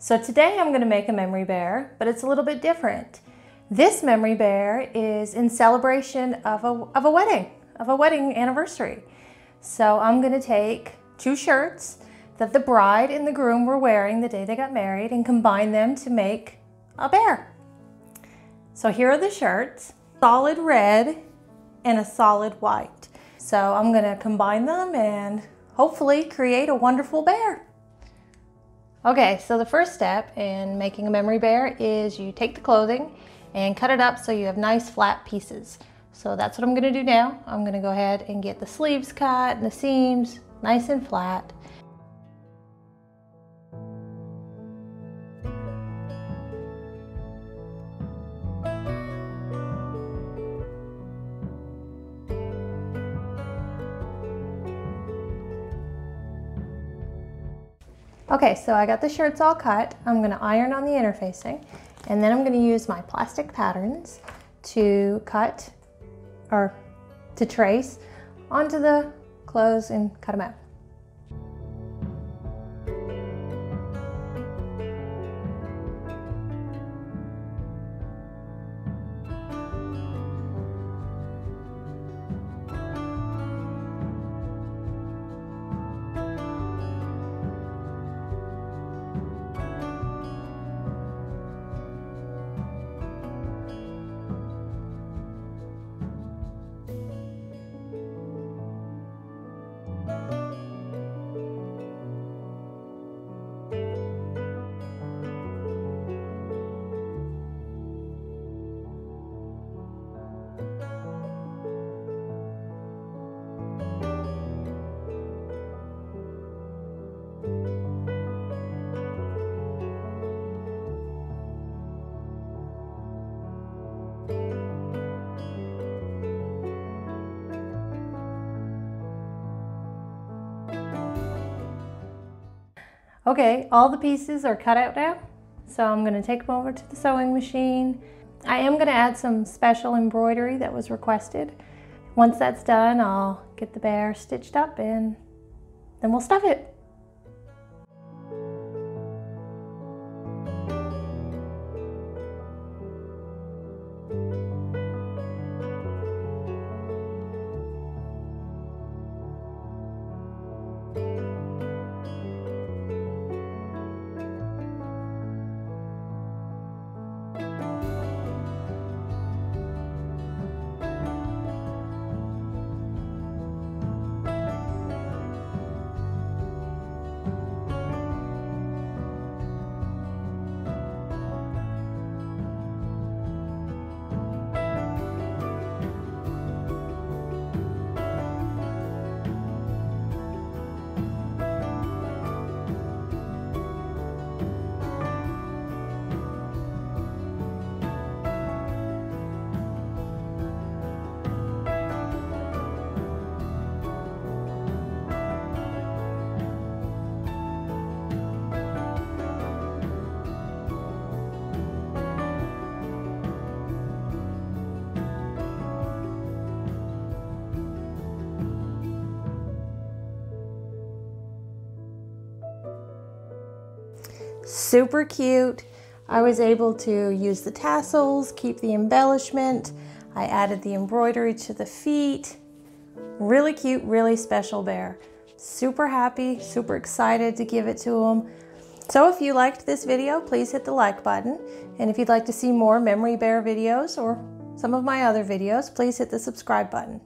So today I'm going to make a memory bear, but it's a little bit different. This memory bear is in celebration of a wedding anniversary. So I'm going to take two shirts that the bride and the groom were wearing the day they got married and combine them to make a bear. So here are the shirts, solid red and a solid white. So I'm going to combine them and hopefully create a wonderful bear. Okay, so the first step in making a memory bear is you take the clothing and cut it up so you have nice flat pieces. So that's what I'm going to do now. I'm going to go ahead and get the sleeves cut and the seams nice and flat. Okay, so I got the shirts all cut. I'm going to iron on the interfacing, and then I'm going to use my plastic patterns to cut or to trace onto the clothes and cut them out. Okay, all the pieces are cut out now, so I'm going to take them over to the sewing machine. I am going to add some special embroidery that was requested. Once that's done, I'll get the bear stitched up and then we'll stuff it. Super cute. I was able to use the tassels, keep the embellishment. I added the embroidery to the feet. Really cute, really special bear. Super happy, super excited to give it to him. So if you liked this video, please hit the like button. And if you'd like to see more memory bear videos or some of my other videos, please hit the subscribe button.